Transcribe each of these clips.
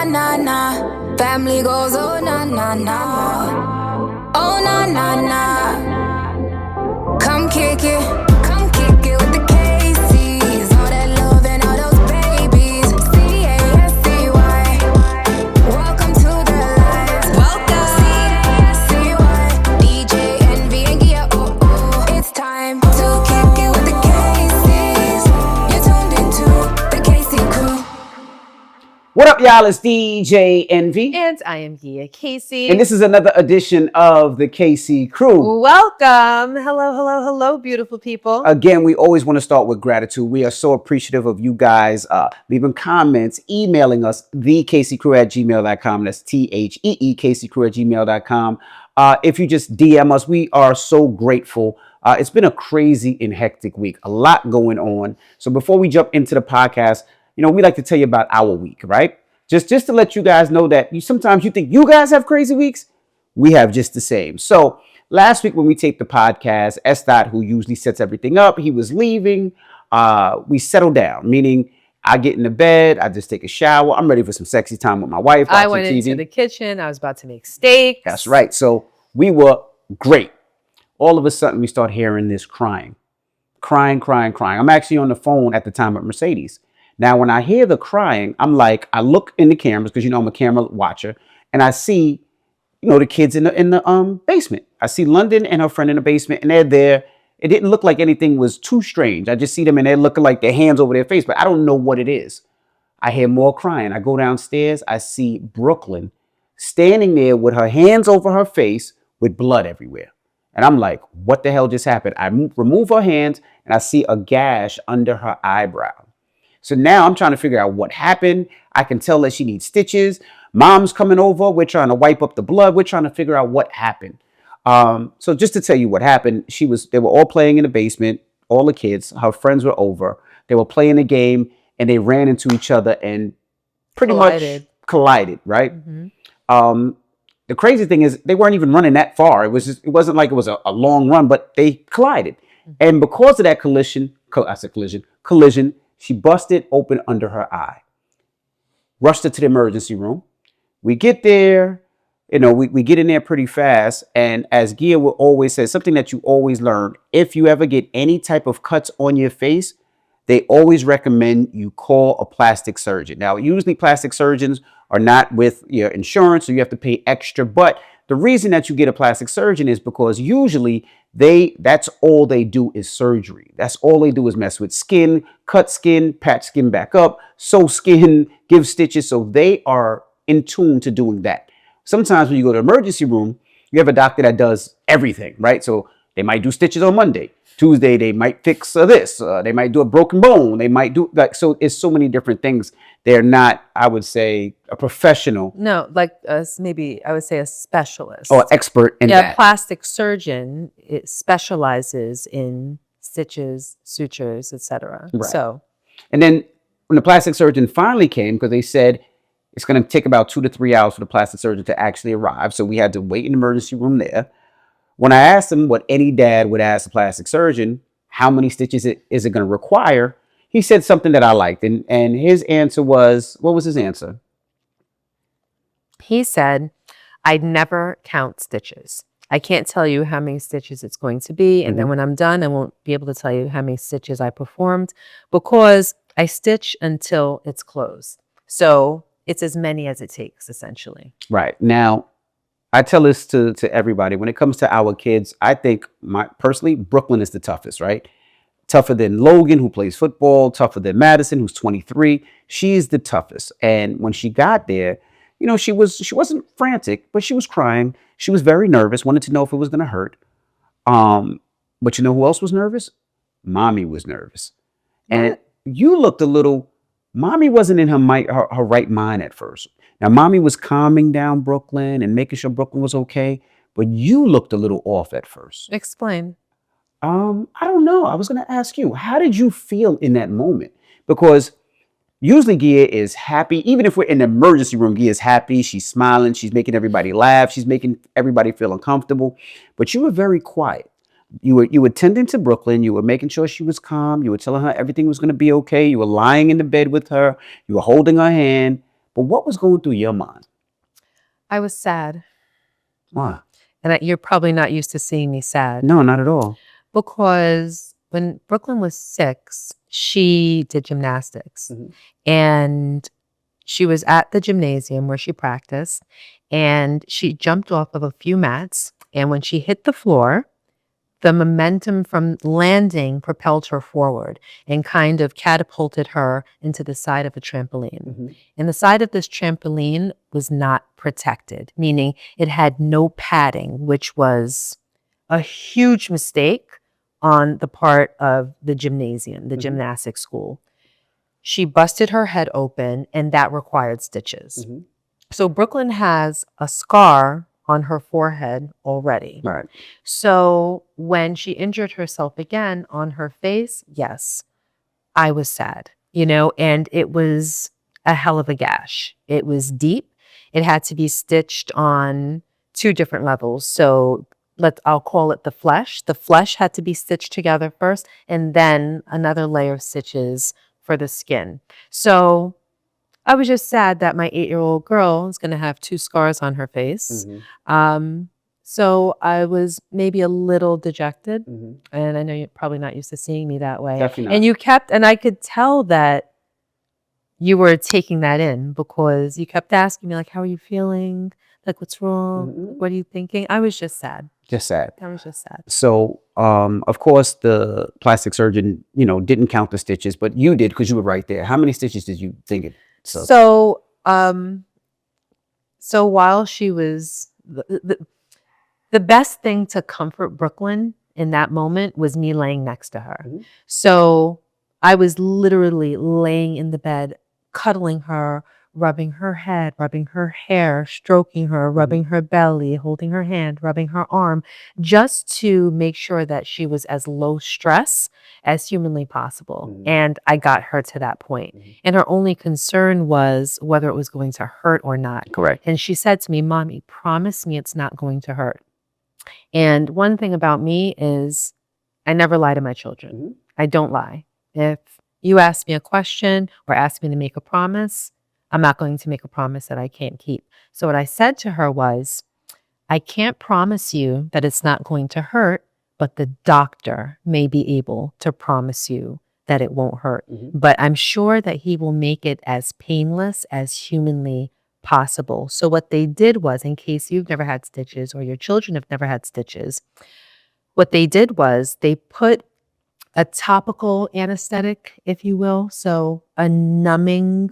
na na na. Family goes, oh na na na. Oh na na na. Come kick it with the Casey's. All that love and all those babies. C-A-S-C-Y. Welcome to the lives. Welcome. C-A-S-C-Y. DJ Envy and Gia, oh oh. It's time to kick it with the Casey's. You're tuned into the Casey crew. What up, y'all? It's DJ Envy. And I am Gia Casey. And this is another edition of the KC Crew. Welcome. Hello, beautiful people. Again, we always want to start with gratitude. We are so appreciative of you guys leaving comments, emailing us, thekcrew@gmail.com. That's THEEKCrew@gmail.com. If you just DM us, we are so grateful. It's been a crazy and hectic week, a lot going on. So before we jump into the podcast, we like to tell you about our week, right? Just to let you guys know that sometimes you think you guys have crazy weeks. We have just the same. So last week when we taped the podcast, S. who usually sets everything up, he was leaving. We settled down, meaning I get into bed, I just take a shower. I'm ready for some sexy time with my wife. I went into the kitchen. I was about to make steaks. That's right. So we were great. All of a sudden, we start hearing this crying. I'm actually on the phone at the time at Mercedes. Now, when I hear the crying, I look in the cameras because I'm a camera watcher, and I see, the kids in the basement. I see London and her friend in the basement, and they're there. It didn't look like anything was too strange. I just see them, and they're looking like their hands over their face, but I don't know what it is. I hear more crying. I go downstairs. I see Brooklyn standing there with her hands over her face with blood everywhere. And I'm like, what the hell just happened? I remove her hands, and I see a gash under her eyebrow. So now I'm trying to figure out what happened. I can tell that she needs stitches. Mom's coming over. We're trying to wipe up the blood. We're trying to figure out what happened. So just to tell you what happened, they were all playing in the basement, all the kids. Her friends were over. They were playing a game, and they ran into each other and pretty much collided, right? Mm-hmm. The crazy thing is they weren't even running that far. It wasn't like it was a long run, but they collided. Mm-hmm. And because of that collision, she busted open under her eye. Rushed her to the emergency room. We get there, we get in there pretty fast. And as Gia will always say, something that you always learn, if you ever get any type of cuts on your face, they always recommend you call a plastic surgeon. Now, usually plastic surgeons are not with your insurance, so you have to pay extra. But the reason that you get a plastic surgeon is because usually that's all they do is surgery. That's all they do is mess with skin, cut skin, patch skin back up, sew skin, give stitches. So they are in tune to doing that. Sometimes when you go to the emergency room, you have a doctor that does everything, right? So they might do stitches on Monday. Tuesday, they might fix this. They might do a broken bone. They might do so it's so many different things. They're not, I would say, a professional. No, maybe I would say a specialist. Or expert in that. Yeah, plastic surgeon, it specializes in stitches, sutures, etc. Right. So. And then when the plastic surgeon finally came, because they said it's going to take about 2 to 3 hours for the plastic surgeon to actually arrive. So we had to wait in the emergency room there. When I asked him what any dad would ask a plastic surgeon, how many stitches is it going to require? He said something that I liked. And his answer was, what was his answer? He said, I'd never count stitches. I can't tell you how many stitches it's going to be. And then when I'm done, I won't be able to tell you how many stitches I performed because I stitch until it's closed. So it's as many as it takes, essentially. Right. Now, I tell this to everybody. When it comes to our kids, I think personally, Brooklyn is the toughest, right? Tougher than Logan, who plays football, tougher than Madison, who's 23. She's the toughest. And when she got there, she wasn't frantic, but she was crying. She was very nervous, wanted to know if it was going to hurt. But you know who else was nervous? Mommy was nervous. And you looked a little, Mommy wasn't in her right mind at first. Now, Mommy was calming down Brooklyn and making sure Brooklyn was okay, but you looked a little off at first. Explain. I don't know. I was going to ask you, how did you feel in that moment? Because usually Gia is happy. Even if we're in the emergency room, Gia is happy. She's smiling. She's making everybody laugh. She's making everybody feel uncomfortable. But you were very quiet. You were tending to Brooklyn. You were making sure she was calm. You were telling her everything was going to be okay. You were lying in the bed with her. You were holding her hand. But what was going through your mind? I was sad. Why? And you're probably not used to seeing me sad. No, not at all. Because when Brooklyn was 6, she did gymnastics. Mhm. And she was at the gymnasium where she practiced. And she jumped off of a few mats. And when she hit the floor, the momentum from landing propelled her forward and kind of catapulted her into the side of a trampoline. Mhm. And the side of this trampoline was not protected, meaning it had no padding, which was a huge mistake on the part of the gymnasium, the gymnastics school. She busted her head open, and that required stitches. Mhm. So Brooklyn has a scar on her forehead already. Right. So when she injured herself again on her face, yes, I was sad, and it was a hell of a gash. It was deep. It had to be stitched on 2 different levels. So I'll call it the flesh. The flesh had to be stitched together first, and then another layer of stitches for the skin. So I was just sad that my 8-year-old girl is going to have 2 scars on her face. So I was maybe a little dejected. And I know you're probably not used to seeing me that way. Definitely not. And I could tell that you were taking that in because you kept asking me, like, how are you feeling? Like, what's wrong? What are you thinking? I was just sad. Just sad. I was just sad. So, of course, the plastic surgeon, didn't count the stitches, but you did because you were right there. How many stitches did you think it? So while she was the best thing to comfort Brooklyn in that moment was me laying next to her. So I was literally laying in the bed, cuddling her, rubbing her head, rubbing her hair, stroking her, rubbing her belly, holding her hand, rubbing her arm, just to make sure that she was as low stress as humanly possible. And I got her to that point. And her only concern was whether it was going to hurt or not. Correct. And she said to me, Mommy, promise me it's not going to hurt. And one thing about me is I never lie to my children. I don't lie. If you ask me a question or ask me to make a promise, I'm not going to make a promise that I can't keep. So what I said to her was, I can't promise you that it's not going to hurt, but the doctor may be able to promise you that it won't hurt. But I'm sure that he will make it as painless as humanly possible. So what they did was, in case you've never had stitches or your children have never had stitches, what they did was they put a topical anesthetic, if you will. So a numbing,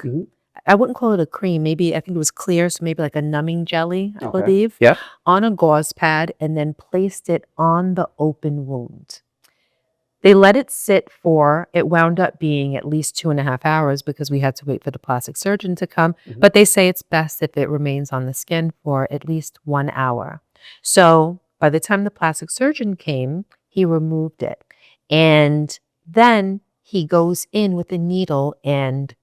I wouldn't call it a cream. Maybe, I think it was clear. So maybe like a numbing jelly, I believe, on a gauze pad, and then placed it on the open wound. They let it sit it wound up being at least 2.5 hours because we had to wait for the plastic surgeon to come. But they say it's best if it remains on the skin for at least 1 hour. So by the time the plastic surgeon came, he removed it. And then he goes in with a needle and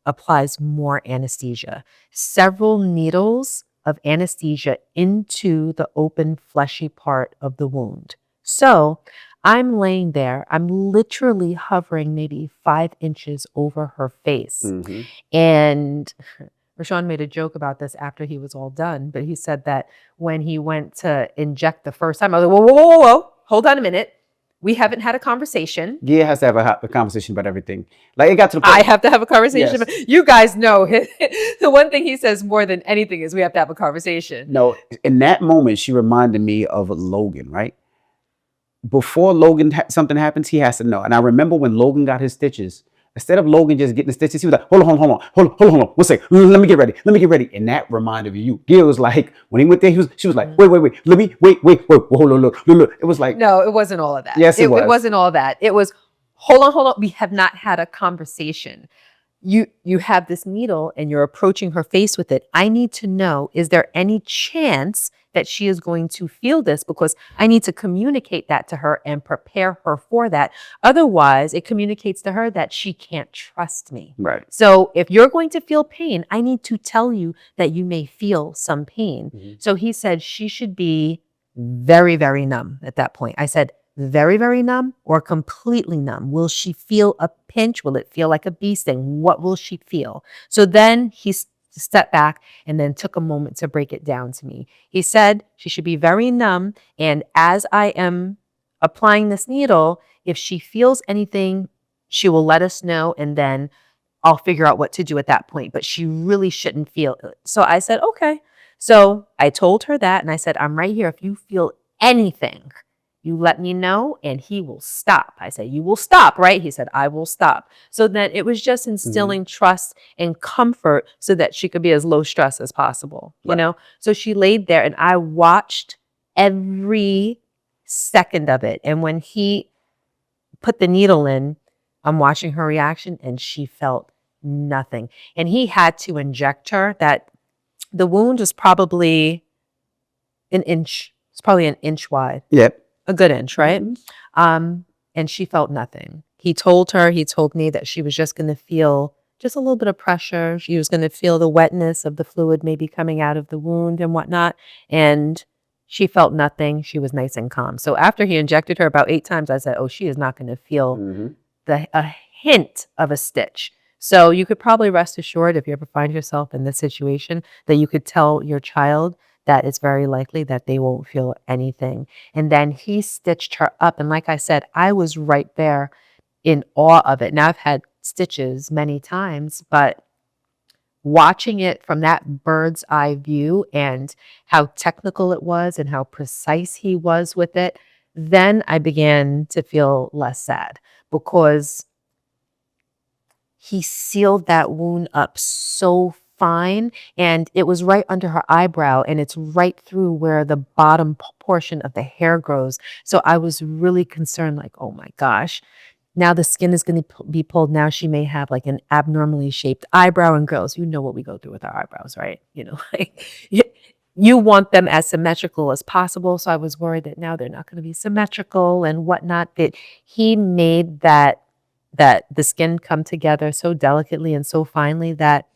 applies more anesthesia. Several needles of anesthesia into the open fleshy part of the wound. So I'm laying there. I'm literally hovering maybe 5 inches over her face. And Rashawn made a joke about this after he was all done, but he said that when he went to inject the first time, I was like, whoa, hold on a minute. We haven't had a conversation. Yeah, has to have a conversation about everything. Like, it got to the point. I have to have a conversation. Yes. But you guys know the one thing he says more than anything is we have to have a conversation. No, in that moment, she reminded me of Logan, right? Before Logan, something happens, he has to know. And I remember when Logan got his stitches, instead of Logan just getting the stitches, he was like, hold on. 1 second. Let me get ready. And that reminded you. Gil was like, when he went there, she was like, wait. Wait. Hold on, look. It was like. No, it wasn't all of that. Yes, it was. It wasn't all that. It was, hold on. We have not had a conversation. You have this needle and you're approaching her face with it. I need to know, is there any chance that she is going to feel this? Because I need to communicate that to her and prepare her for that. Otherwise, it communicates to her that she can't trust me. Right. So if you're going to feel pain, I need to tell you that you may feel some pain. So he said she should be very, very numb at that point. I said, very, very numb or completely numb? Will she feel a pinch? Will it feel like a bee sting? What will she feel? So then he step back and then took a moment to break it down to me. He said she should be very numb. And as I am applying this needle, if she feels anything, she will let us know. And then I'll figure out what to do at that point. But she really shouldn't feel it. So I said, okay. So I told her that. And I said, I'm right here. If you feel anything, you let me know and he will stop. I said, you will stop, right? He said, I will stop. So then it was just instilling trust and comfort so that she could be as low stress as possible, you know? So she laid there and I watched every second of it. And when he put the needle in, I'm watching her reaction and she felt nothing. And he had to inject her. That the wound was probably an inch. It's probably an inch wide. Yep. A good inch, right? And she felt nothing. He told me that she was just going to feel just a little bit of pressure. She was going to feel the wetness of the fluid maybe coming out of the wound and whatnot. And she felt nothing. She was nice and calm. So after he injected her about 8 times, I said, oh, she is not going to feel a hint of a stitch. So you could probably rest assured if you ever find yourself in this situation that you could tell your child that it's very likely that they won't feel anything. And then he stitched her up. And like I said, I was right there in awe of it. Now I've had stitches many times, but watching it from that bird's eye view and how technical it was and how precise he was with it, then I began to feel less sad because he sealed that wound up so fine, and it was right under her eyebrow, and it's right through where the bottom portion of the hair grows. So I was really concerned, like, oh my gosh, now the skin is going to be pulled. Now she may have like an abnormally shaped eyebrow. And girls, you know what we go through with our eyebrows, right? You know, like you want them as symmetrical as possible. So I was worried that now they're not going to be symmetrical and whatnot. But he made that the skin come together so delicately and so finely that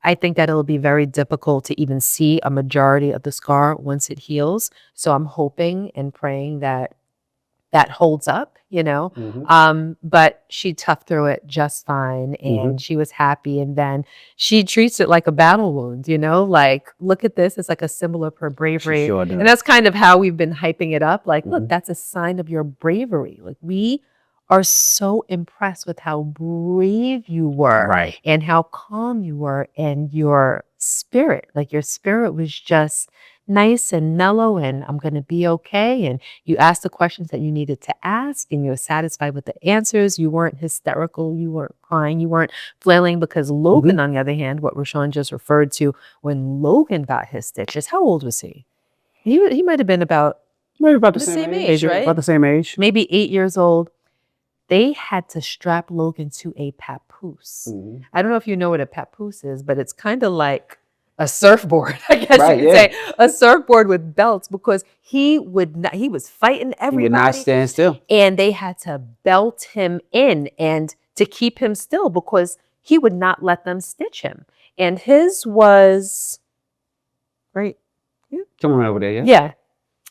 I think that it'll be very difficult to even see a majority of the scar once it heals. So I'm hoping and praying that that holds up, you know. But she toughed through it just fine, and she was happy. And then she treats it like a battle wound, you know, like, look at this. It's like a symbol of her bravery. Sure does. And that's kind of how we've been hyping it up. Like, look, that's a sign of your bravery. Like, we are so impressed with how brave you were, right, and how calm you were, and your spirit. Like, your spirit was just nice and mellow, and I'm going to be okay. And you asked the questions that you needed to ask, and you were satisfied with the answers. You weren't hysterical. You weren't crying. You weren't flailing. Because Logan, on the other hand, what Rashawn just referred to, when Logan got his stitches, how old was he? He might have been about the same age, right? About the same age. Maybe 8 years old. They had to strap Logan to a papoose. I don't know if you know what a papoose is, but it's kind of like a surfboard, I guess you could say. A surfboard with belts, because he was fighting everybody. He would not stand still. And they had to belt him in and to keep him still because he would not let them stitch him. And his was right. Come on over there, yeah? Yeah.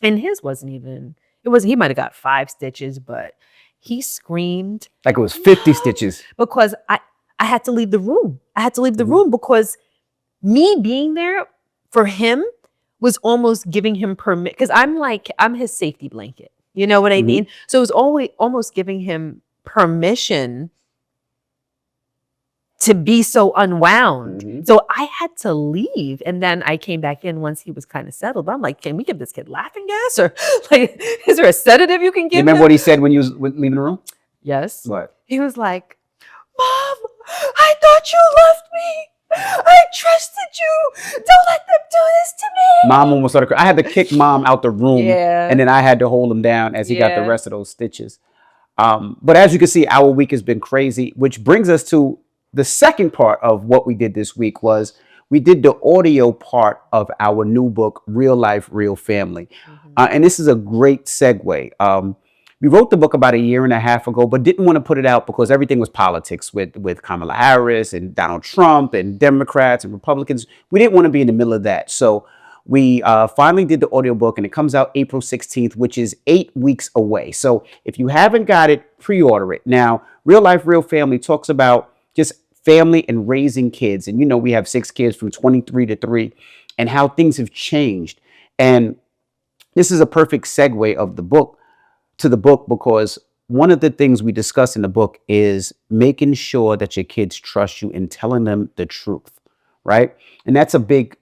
And his wasn't even, he might have got 5 stitches, but he screamed. Like it was 50 stitches. Because I had to leave the room. I had to leave the room because me being there for him was almost giving him permit. Because I'm his safety blanket. You know what I mean? So it was almost giving him permission to be so unwound. So I had to leave. And then I came back in once he was kind of settled. I'm like, can we give this kid laughing gas? Or like, is there a sedative you can give him? Remember what he said when you was leaving the room? Yes. What? He was like, Mom, I thought you loved me. I trusted you. Don't let them do this to me. Mom almost started crying. I had to kick Mom out the room. And then I had to hold him down as he got the rest of those stitches. But as you can see, our week has been crazy, which brings us to the second part of what we did this week. Was we did the audio part of our new book, Real Life, Real Family. And this is a great segue. We wrote the book about 1.5 years ago, but didn't want to put it out because everything was politics with Kamala Harris and Donald Trump and Democrats and Republicans. We didn't want to be in the middle of that. So we finally did the audiobook, and it comes out April 16th, which is 8 weeks away. So if you haven't got it, pre-order it. Now, Real Life, Real Family talks about just family and raising kids. And we have 6 kids from 23 to 3, and how things have changed. And this is a perfect segue of the book to the book, because one of the things we discuss in the book is making sure that your kids trust you and telling them the truth, right? And that's a big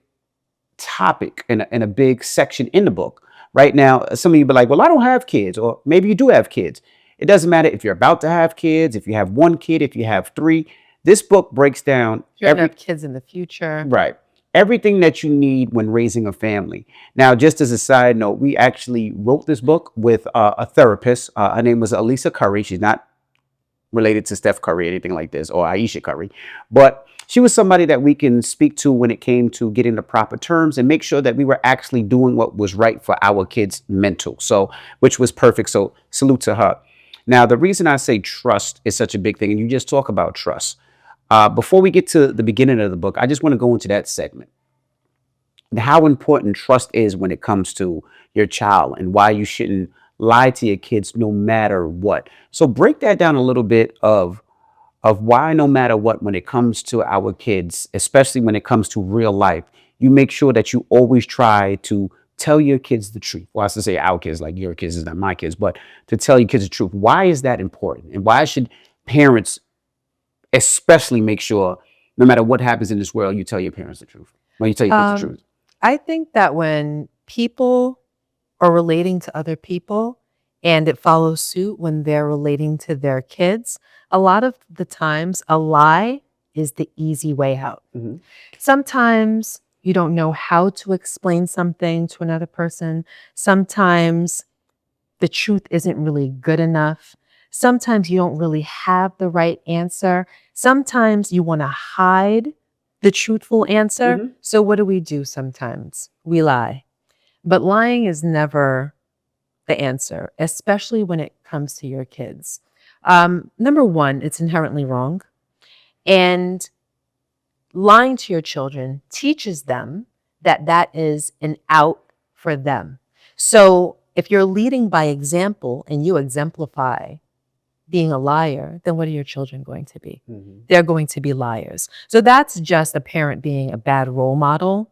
topic and a big section in the book. Right now, some of you be like, well, I don't have kids, or maybe you do have kids. It doesn't matter if you're about to have kids, if you have 1 kid, if you have 3. This book breaks down You're gonna have kids in the future. Right. Everything that you need when raising a family. Now, just as a side note, we actually wrote this book with a therapist. Her name was Elisa Curry. She's not related to Steph Curry or anything like this, or Aisha Curry, but she was somebody that we can speak to when it came to getting the proper terms and make sure that we were actually doing what was right for our kids' mental. So, which was perfect. So, salute to her. Now, the reason I say trust is such a big thing, and you just talk about trust. Before we get to the beginning of the book, I just want to go into that segment. How important trust is when it comes to your child, and why you shouldn't lie to your kids no matter what. So break that down a little bit of why no matter what, when it comes to our kids, especially when it comes to real life, you make sure that you always try to tell your kids the truth. Well, I have to say our kids, like your kids is not my kids, but to tell your kids the truth. Why is that important? And why should parents especially make sure, no matter what happens in this world, you tell your parents the truth? When you tell your kids the truth. I think that when people are relating to other people and it follows suit when they're relating to their kids, a lot of the times a lie is the easy way out. Mm-hmm. Sometimes you don't know how to explain something to another person. Sometimes the truth isn't really good enough. Sometimes you don't really have the right answer. Sometimes you want to hide the truthful answer. Mm-hmm. So what do? Sometimes we lie. But lying is never the answer, especially when it comes to your kids. Number one, it's inherently wrong. And lying to your children teaches them that that is an out for them. So if you're leading by example and you exemplify being a liar, then what are your children going to be? Mm-hmm. They're going to be liars. So that's just a parent being a bad role model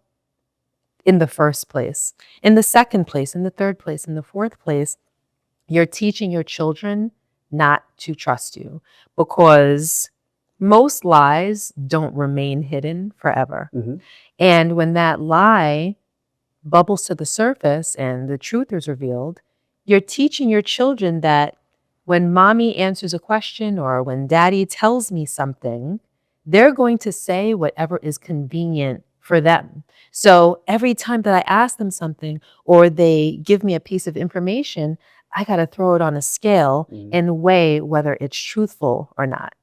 in the first place. In the second place, in the third place, in the fourth place, you're teaching your children not to trust you, because most lies don't remain hidden forever. Mm-hmm. And when that lie bubbles to the surface and the truth is revealed, you're teaching your children that when mommy answers a question or when daddy tells me something, they're going to say whatever is convenient for them. So every time that I ask them something or they give me a piece of information, I got to throw it on a scale and weigh whether it's truthful or not.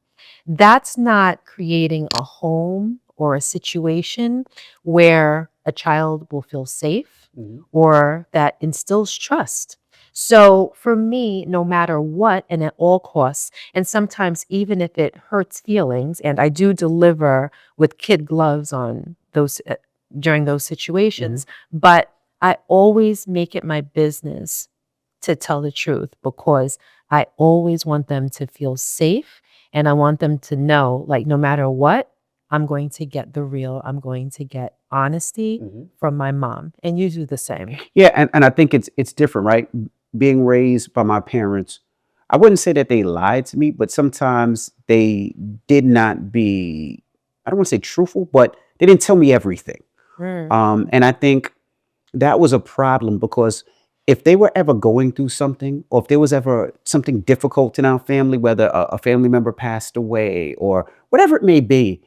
That's not creating a home or a situation where a child will feel safe or that instills trust. So for me, no matter what and at all costs, and sometimes even if it hurts feelings, and I do deliver with kid gloves on those during those situations, but I always make it my business to tell the truth, because I always want them to feel safe, and I want them to know, like, no matter what, I'm going to get the real, I'm going to get honesty from my mom. And you do the same. Yeah, and I think it's different, right? Being raised by my parents, I wouldn't say that they lied to me, but sometimes they did not be, I don't want to say truthful, but they didn't tell me everything. And I think that was a problem, because if they were ever going through something, or if there was ever something difficult in our family, whether a family member passed away or whatever it may be,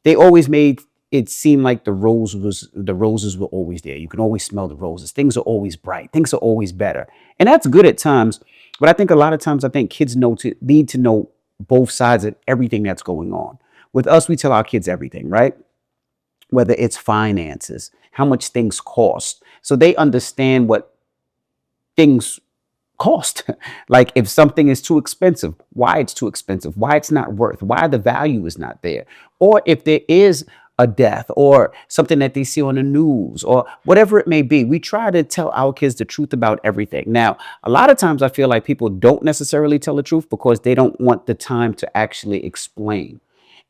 they always made it seem like the roses were always there. You can always smell the roses. Things are always bright. Things are always better. And that's good at times. But I think a lot of times, I think kids need to know both sides of everything that's going on. With us, we tell our kids everything, right? Whether it's finances, how much things cost. So they understand what things cost. Like if something is too expensive, why it's too expensive, why it's not worth, why the value is not there. Or if there is a death or something that they see on the news or whatever it may be, we try to tell our kids the truth about everything. Now, a lot of times I feel like people don't necessarily tell the truth because they don't want the time to actually explain.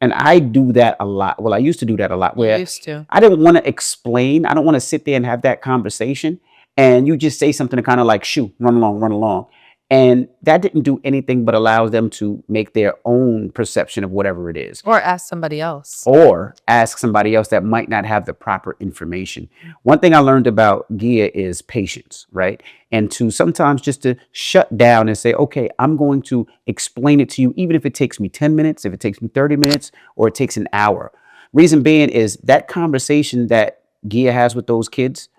And I do that a lot. Well, I used to do that a lot, You where used to. I didn't want to explain. I don't want to sit there and have that conversation. And you just say something to kind of like, shoot, run along, run along. And that didn't do anything but allows them to make their own perception of whatever it is, Or ask somebody else. or ask somebody else that might not have the proper information. One thing I learned about Gia is patience, right? And to sometimes just to shut down and say, okay, I'm going to explain it to you, even if it takes me 10 minutes, if it takes me 30 minutes, or it takes an hour. Reason being is that conversation that Gia has with those kids,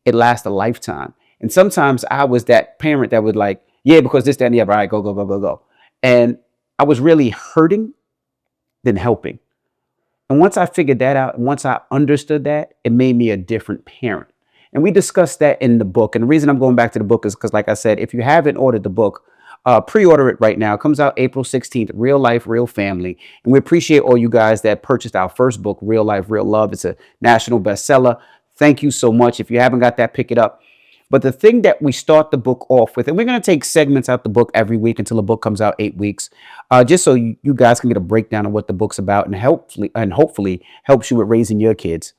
it lasts a lifetime. And sometimes I was that parent that would like, yeah, because this, that, and the other, all right, go, go, go, go, go. And I was really hurting than helping. And once I figured that out, and once I understood that, it made me a different parent. And we discussed that in the book. And the reason I'm going back to the book is because, like I said, if you haven't ordered the book, pre-order it right now. It comes out April 16th, Real Life, Real Family. And we appreciate all you guys that purchased our first book, Real Life, Real Love. It's a national bestseller. Thank you so much. If you haven't got that, pick it up. But the thing that we start the book off with, and we're going to take segments out the book every week until the book comes out 8 weeks, just so you guys can get a breakdown of what the book's about, and hopefully helps you with raising your kids.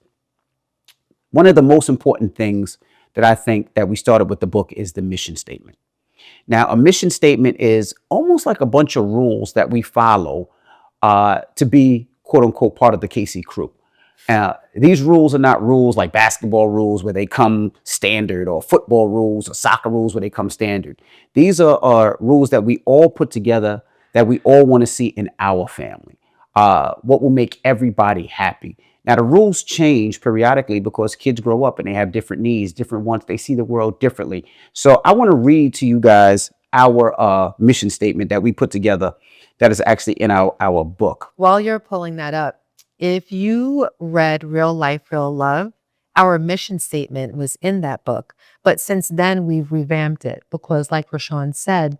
One of the most important things that I think that we started with the book is the mission statement. Now, a mission statement is almost like a bunch of rules that we follow to be, quote unquote, part of the KC crew. These rules are not rules like basketball rules where they come standard, or football rules or soccer rules where they come standard. These are rules that we all put together, that we all want to see in our family. What will make everybody happy. Now, the rules change periodically because kids grow up and they have different needs, different wants. They see the world differently. So I want to read to you guys our mission statement that we put together that is actually in our book. While you're pulling that up, if you read Real Life, Real Love, our mission statement was in that book. But since then, we've revamped it because, like Rashawn said,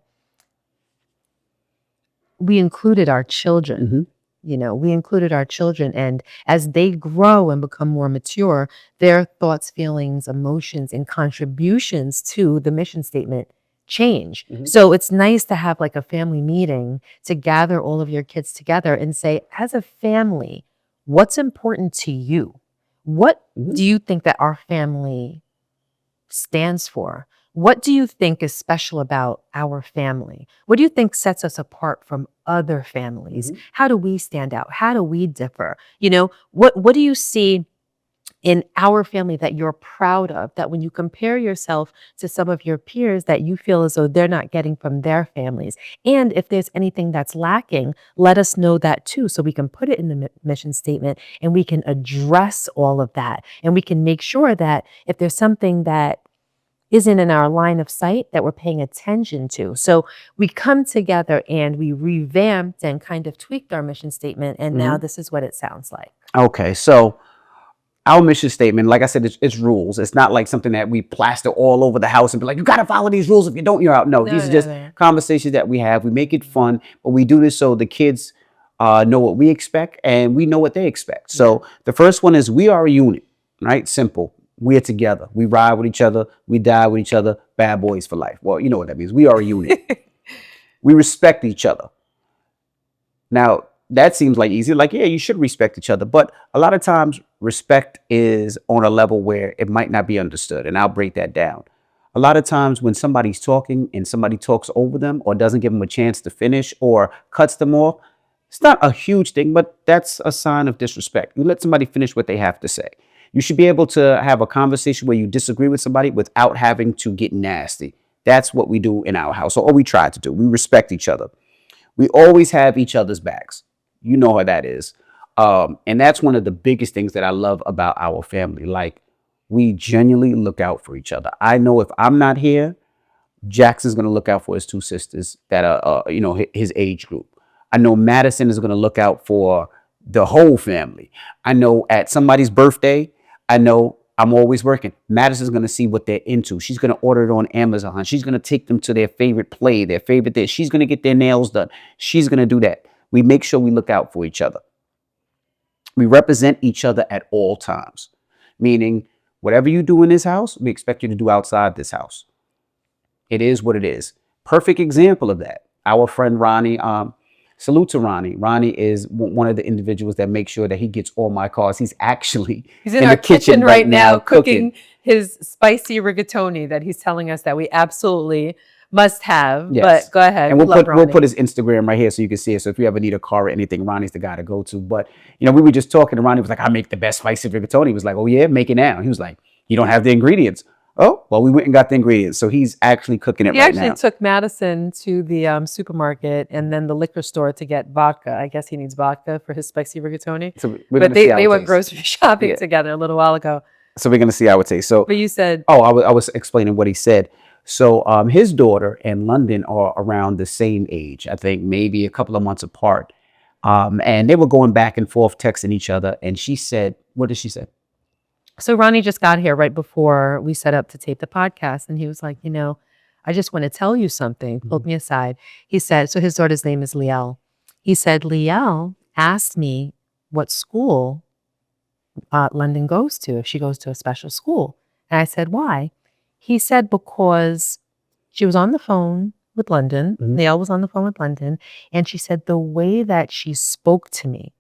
we included our children. Mm-hmm. We included our children. And as they grow and become more mature, their thoughts, feelings, emotions, and contributions to the mission statement change. Mm-hmm. So it's nice to have like a family meeting to gather all of your kids together and say, as a family, what's important to you? What do you think that our family stands for? What do you think is special about our family? What do you think sets us apart from other families? Mm-hmm. How do we stand out? How do we differ? What do you see in our family that you're proud of, that when you compare yourself to some of your peers that you feel as though they're not getting from their families? And if there's anything that's lacking, let us know that too, so we can put it in the mission statement and we can address all of that. And we can make sure that if there's something that isn't in our line of sight, that we're paying attention to. So we come together and we revamped and kind of tweaked our mission statement. And now this is what it sounds like. Okay, so our mission statement, like I said, it's rules. It's not like something that we plaster all over the house and be like, you got to follow these rules. If you don't, you're out. No, these are just conversations that we have. We make it fun, but we do this so the kids know what we expect and we know what they expect. So the first one is, we are a unit, right? Simple. We are together. We ride with each other. We die with each other. Bad boys for life. Well, you know what that means. We are a unit. We respect each other. Now, that seems like easy. Like, yeah, you should respect each other. But a lot of times respect is on a level where it might not be understood. And I'll break that down. A lot of times when somebody's talking and somebody talks over them or doesn't give them a chance to finish or cuts them off, it's not a huge thing, but that's a sign of disrespect. You let somebody finish what they have to say. You should be able to have a conversation where you disagree with somebody without having to get nasty. That's what we do in our house, or we try to do. We respect each other. We always have each other's backs. You know how that is. And that's one of the biggest things that I love about our family. Like, we genuinely look out for each other. I know if I'm not here, Jackson's going to look out for his two sisters that are, his age group. I know Madison is going to look out for the whole family. I know at somebody's birthday, I know I'm always working. Madison's going to see what they're into. She's going to order it on Amazon. She's going to take them to their favorite play, their favorite dish. She's going to get their nails done. She's going to do that. We make sure we look out for each other. We represent each other at all times, meaning whatever you do in this house, we expect you to do outside this house. It is what it is. Perfect example of that. Our friend Ronnie Salute to Ronnie. Ronnie is one of the individuals that make sure that he gets all my calls. He's actually He's in the our kitchen right now cooking. cooking his spicy rigatoni that he's telling us that we absolutely must have. Yes. But go ahead. And We love we'll Ronnie. put his Instagram right here so you can see it. So if you ever need a car or anything, Ronnie's the guy to go to. But you know, we were just talking, and Ronnie was like, "I make the best spicy rigatoni." He was like, "Oh yeah, make it now." He was like, "You don't have the ingredients." Oh well, we went and got the ingredients. So he's actually cooking it He right now. actually took Madison to the supermarket and then the liquor store to get vodka. I guess he needs vodka for his spicy rigatoni. So we're But gonna see how they it went tastes. grocery shopping Yeah. together a little while ago. So we're gonna see how it tastes. So But you said, oh, I was explaining what he said. So his daughter and London are around the same age. I think maybe a couple of months apart. And they were going back and forth texting each other. And she said, "What did she say?" so Ronnie just got here right before we set up to tape the podcast. And he was like, I just want to tell you something. Pulled me aside. He said, so his daughter's name is Liel. He said, Liel asked me what school London goes to, if she goes to a special school. And I said, why? He said, because she was on the phone with London. Liel was on the phone with London. And she said, the way that she spoke to me,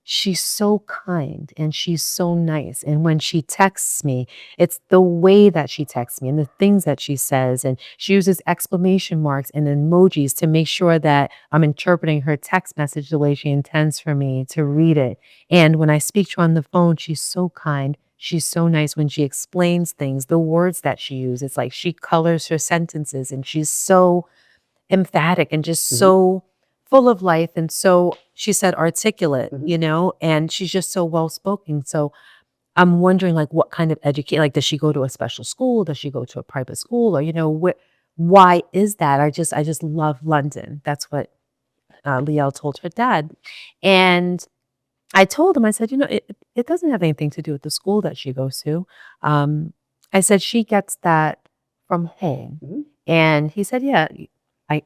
she's so kind and she's so nice. And when she texts me, it's the way that she texts me and the things that she says. And she uses exclamation marks and emojis to make sure that I'm interpreting her text message the way she intends for me to read it. And when I speak to her on the phone, she's so kind. She's so nice when she explains things, the words that she uses. It's like she colors her sentences and she's so emphatic and just so full of life. And so she said articulate, and she's just so well spoken. So I'm wondering like what kind of education, like does she go to a special school? Does she go to a private school? Or, why is that? I just love London. That's what Liel told her dad. And I told him, I said, it doesn't have anything to do with the school that she goes to. I said, she gets that from home. And he said, yeah,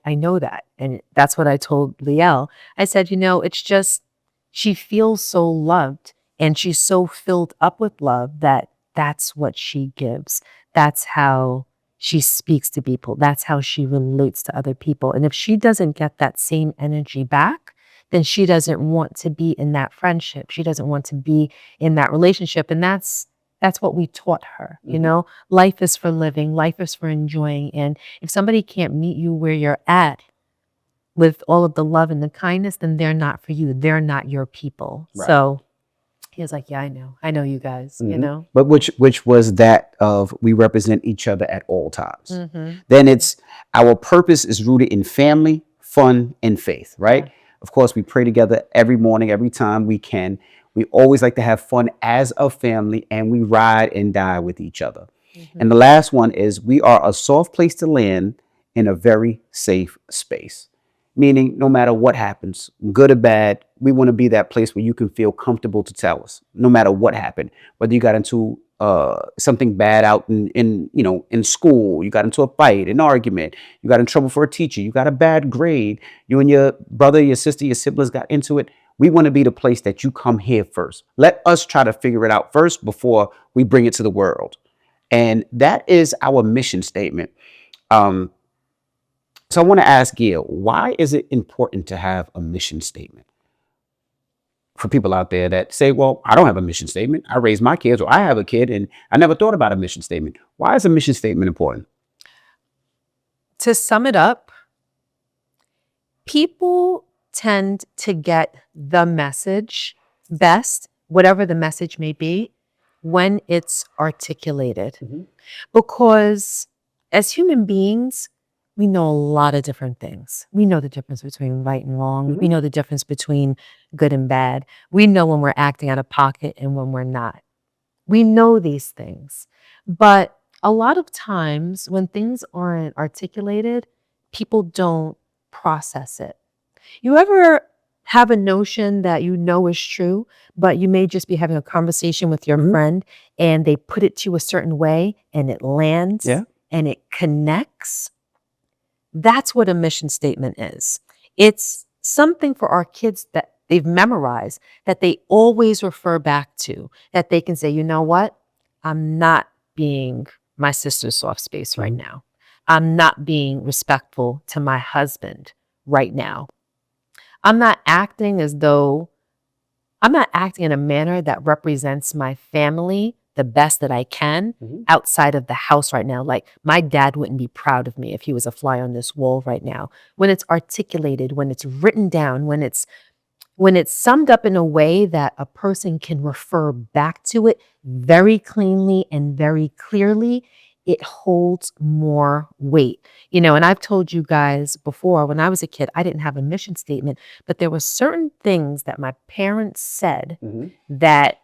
I know that. And that's what I told Liel. I said, it's just, she feels so loved and she's so filled up with love that that's what she gives. That's how she speaks to people. That's how she relates to other people. And if she doesn't get that same energy back, then she doesn't want to be in that friendship. She doesn't want to be in that relationship. And that's what we taught her. Life is for living. Life is for enjoying. And if somebody can't meet you where you're at with all of the love and the kindness, then they're not for you. They're not your people. Right. So he was like, yeah, I know you guys, But which was that of we represent each other at all times. Then it's our purpose is rooted in family, fun, and faith, right? Yeah. Of course, we pray together every morning, every time we can. We always like to have fun as a family, and we ride and die with each other. And the last one is we are a soft place to land in a very safe space. Meaning no matter what happens, good or bad, we want to be that place where you can feel comfortable to tell us, no matter what happened, whether you got into something bad out in school, you got into a fight, an argument, you got in trouble for a teacher, you got a bad grade, you and your brother, your sister, your siblings got into it. We want to be the place that you come here first. Let us try to figure it out first before we bring it to the world. And that is our mission statement. So I want to ask Gail, why is it important to have a mission statement? For people out there that say, well, I don't have a mission statement. I raised my kids, or I have a kid and I never thought about a mission statement. Why is a mission statement important? To sum it up, people tend to get the message best, whatever the message may be, when it's articulated. Because as human beings, we know a lot of different things. We know the difference between right and wrong. We know the difference between good and bad. We know when we're acting out of pocket and when we're not. We know these things. But a lot of times when things aren't articulated, people don't process it. You ever have a notion that you know is true, but you may just be having a conversation with your friend and they put it to you a certain way and it lands and it connects? That's what a mission statement is. It's something for our kids that they've memorized, that they always refer back to, that they can say, you know what? I'm not being my sister's soft space right now. I'm not being respectful to my husband right now. I'm not acting as though I'm not acting in a manner that represents my family the best that I can outside of the house right now. Like, my dad wouldn't be proud of me if he was a fly on this wall right now. When it's articulated, when it's written down, when it's summed up in a way that a person can refer back to it very cleanly and very clearly, it holds more weight. And I've told you guys before, when I was a kid, I didn't have a mission statement, but there were certain things that my parents said that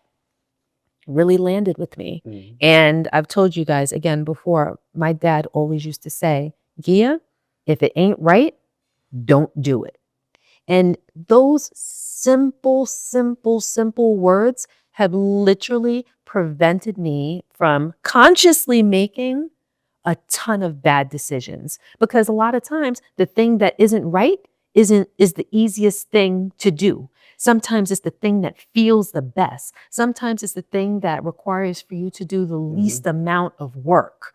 really landed with me. And I've told you guys again before, my dad always used to say, Gia, if it ain't right, don't do it. And those simple words have literally prevented me from consciously making a ton of bad decisions. Because a lot of times the thing that isn't right is the easiest thing to do. Sometimes it's the thing that feels the best. Sometimes it's the thing that requires for you to do the least amount of work.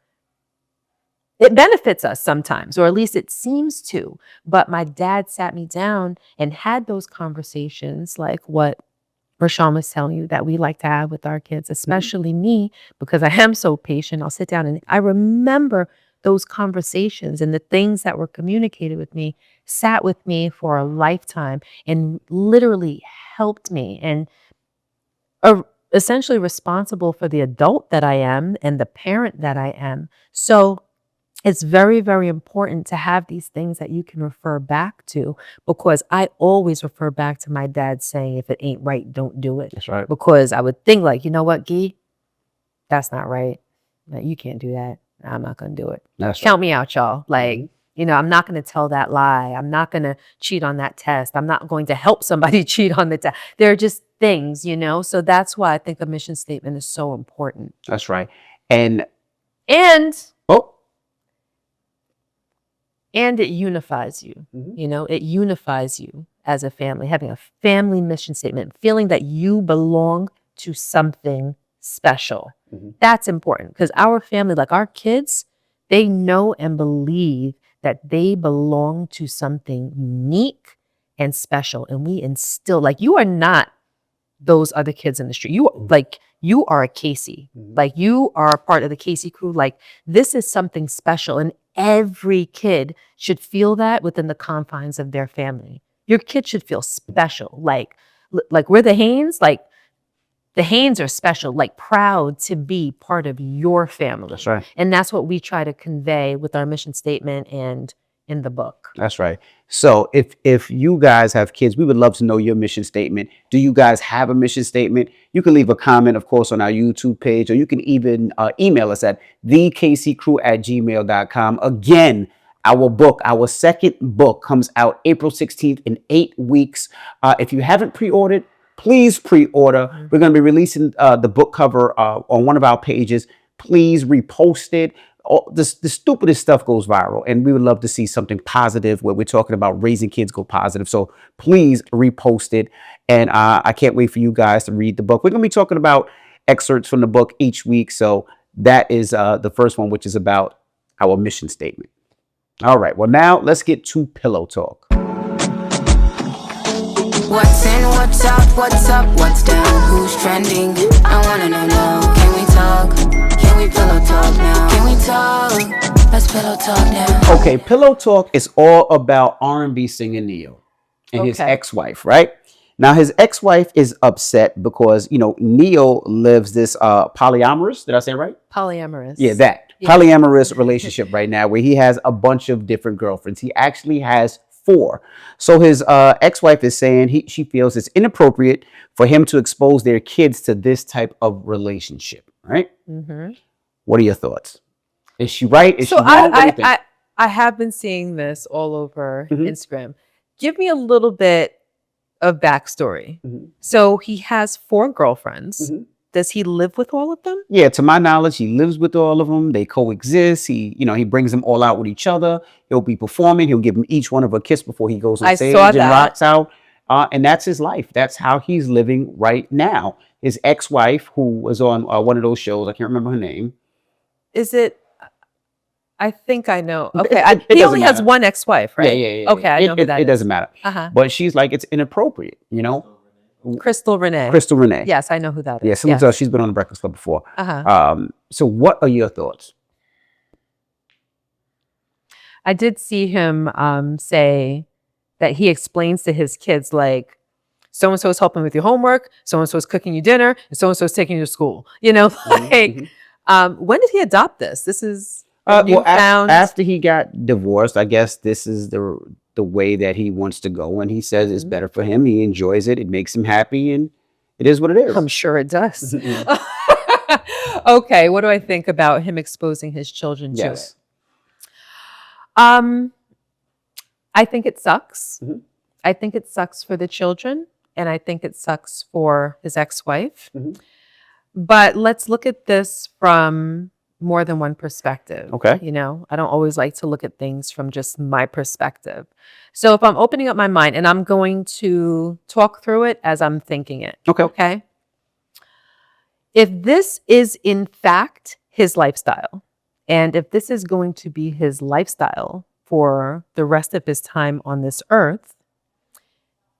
It benefits us sometimes, or at least it seems to. But my dad sat me down and had those conversations like what Rashawn was telling you that we like to have with our kids, especially me, because I am so patient. I'll sit down and I remember those conversations, and the things that were communicated with me sat with me for a lifetime and literally helped me and are essentially responsible for the adult that I am and the parent that I am. So it's very, very important to have these things that you can refer back to, because I always refer back to my dad saying, if it ain't right, don't do it. That's right. Because I would think like, you know what, Guy, that's not right. Like, you can't do that. I'm not going to do it. That's Count me out, y'all. Like, I'm not going to tell that lie. I'm not going to cheat on that test. I'm not going to help somebody cheat on the test. There are just things, So that's why I think a mission statement is so important. That's right. And it unifies you. It unifies you as a family, having a family mission statement, feeling that you belong to something special. That's important, because our family, like our kids, they know and believe that they belong to something unique and special. And we instill, like, you are not those other kids in the street. You are a Casey. Like, you are a part of the Casey crew. Like, this is something special. And every kid should feel that within the confines of their family. Your kid should feel special. Like we're the Haynes. Like, the Haynes are special, like proud to be part of your family. That's right. And that's what we try to convey with our mission statement and in the book. That's right. So if you guys have kids, we would love to know your mission statement. Do you guys have a mission statement? You can leave a comment, of course, on our YouTube page, or you can even email us at thekcrew@gmail.com. Again, our second book comes out April 16th in 8 weeks. If you haven't pre-ordered, please pre-order. We're going to be releasing the book cover on one of our pages. Please repost it. The stupidest stuff goes viral, and we would love to see something positive where we're talking about raising kids go positive. So please repost it. And I can't wait for you guys to read the book. We're going to be talking about excerpts from the book each week. So that is the first one, which is about our mission statement. All right. Well, now let's get to pillow talk. What's in, what's out, what's up, what's down, who's trending? I wanna know now. Can we talk? Can we pillow talk now? Can we talk? Let's pillow talk now. Okay, pillow talk is all about R&B singer Ne-Yo and his ex-wife, right? Now, his ex-wife is upset because, Ne-Yo lives this polyamorous, did I say it right? Polyamorous. Yeah, that. Yeah. Polyamorous relationship right now where he has a bunch of different girlfriends. He actually has 4. So his ex-wife is saying she feels it's inappropriate for him to expose their kids to this type of relationship, right? What are your thoughts? Is she right? Is she wrong? I have been seeing this all over Instagram. Give me a little bit of backstory. So he has 4 girlfriends. Does he live with all of them? Yeah, to my knowledge, he lives with all of them. They coexist. He brings them all out with each other. He'll be performing. He'll give them each one of a kiss before he goes on stage and rocks out. And that's his life. That's how he's living right now. His ex-wife, who was on one of those shows, I can't remember her name. Is it? I think I know. It- Okay. it He doesn't only has matter. one ex-wife, right? Yeah. Okay, I know who that It is. doesn't matter. Uh-huh. But she's like, it's inappropriate, Crystal Renee. Crystal Renee. Yes, I know who that is. Yeah, salute to her. She's been on the Breakfast Club before. Uh-huh. So what are your thoughts? I did see him say that he explains to his kids, like, so-and-so is helping with your homework, so-and-so is cooking you dinner, and so-and-so is taking you to school. When did he adopt this? This is After he got divorced, I guess this is the way that he wants to go, and he says it's better for him. He enjoys it. It makes him happy, and it is what it is. I'm sure it does. Okay, what do I think about him exposing his children to it? I think it sucks. Mhm. I think it sucks for the children, and I think it sucks for his ex-wife. Mhm. But let's look at this from more than one perspective. Okay. I don't always like to look at things from just my perspective. So if I'm opening up my mind, and I'm going to talk through it as I'm thinking it. Okay. If this is in fact his lifestyle, and if this is going to be his lifestyle for the rest of his time on this earth,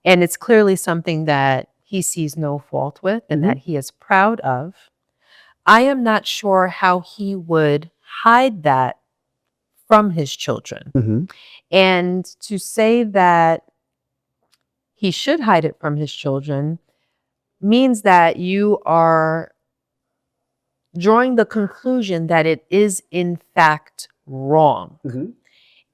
and it's clearly something that he sees no fault with and that he is proud of, I am not sure how he would hide that from his children. Mhm. And to say that he should hide it from his children means that you are drawing the conclusion that it is in fact wrong. Mhm.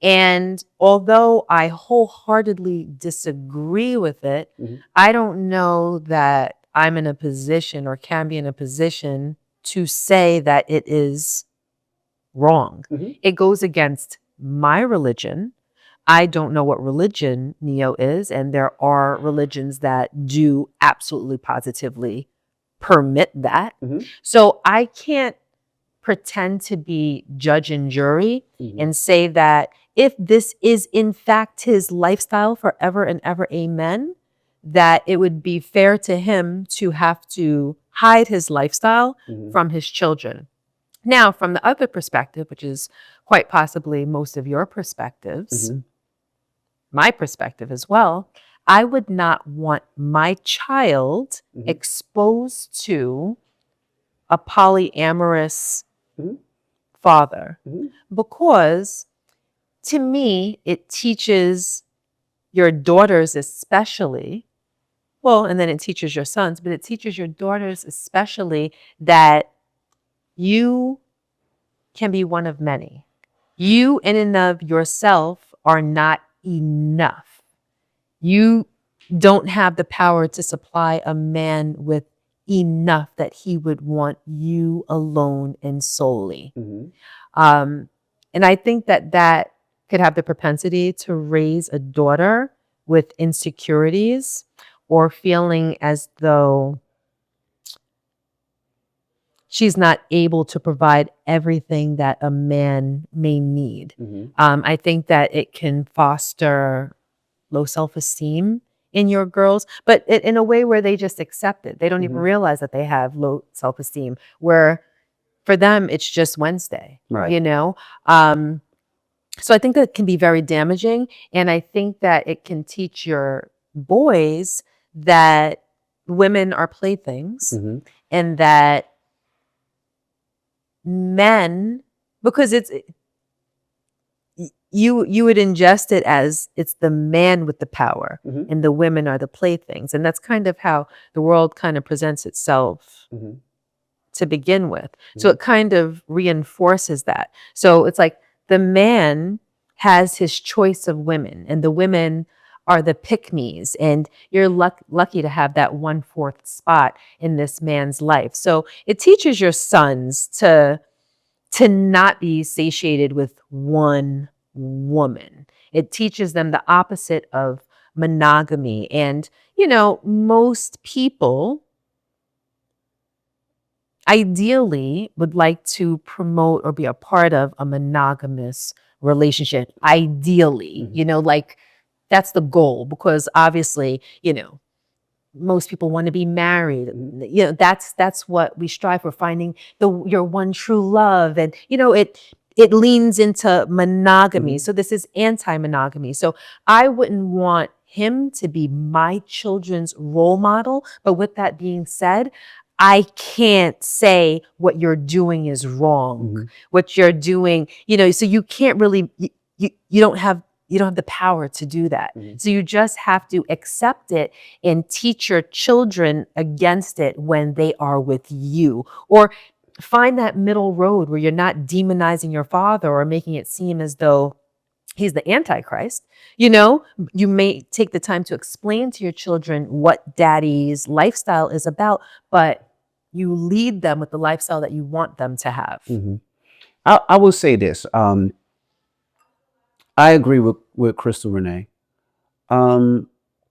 And although I wholeheartedly disagree with it, Mhm. I don't know that I'm in a position or can be in a position to say that it is wrong. Mhm. It goes against my religion. I don't know what religion Neo is, and there are religions that do absolutely positively permit that. Mhm. So I can't pretend to be judge and jury Mhm. and say that if this is in fact his lifestyle forever and ever, amen, that it would be fair to him to have to hide his lifestyle Mhm. from his children. Now, from the other perspective, which is quite possibly most of your perspectives, Mhm. my perspective as well, I would not want my child Mhm. exposed to a polyamorous Mhm. father, Mhm. because to me, it teaches your daughters especially, well, and then it teaches your sons, but it teaches your daughters especially that you can be one of many. You in and of yourself are not enough. You don't have the power to supply a man with enough that he would want you alone and solely. Mhm. And I think that that could have the propensity to raise a daughter with insecurities or feeling as though she's not able to provide everything that a man may need. Mhm. I think that it can foster low self-esteem in your girls, but in a way where they just accept it. They don't even Mhm. realize that they have low self-esteem, where for them, it's just Wednesday, Right. So I think that can be very damaging. And I think that it can teach your boys that women are playthings Mhm. and that men, because you would ingest it as it's the man with the power Mhm. and the women are the playthings. And that's kind of how the world kind of presents itself Mhm. to begin with. So it kind of reinforces that. So it's like the man has his choice of women, and the women are the pick-me's, and you're lucky to have that 1/4 spot in this man's life. So it teaches your sons to not be satiated with one woman. It teaches them the opposite of monogamy. And, most people ideally would like to promote or be a part of a monogamous relationship. Ideally, like that's the goal, because obviously, most people want to be married. That's what we strive for, finding your one true love. And, it leans into monogamy. So this is anti-monogamy. So I wouldn't want him to be my children's role model. But with that being said, I can't say what you're doing is wrong. What you're doing, so you can't really, you don't have the power to do that. So you just have to accept it and teach your children against it when they are with you, or find that middle road where you're not demonizing your father or making it seem as though he's the Antichrist. You may take the time to explain to your children what daddy's lifestyle is about, but you lead them with the lifestyle that you want them to have. I will say this. I agree with Crystal Renee. And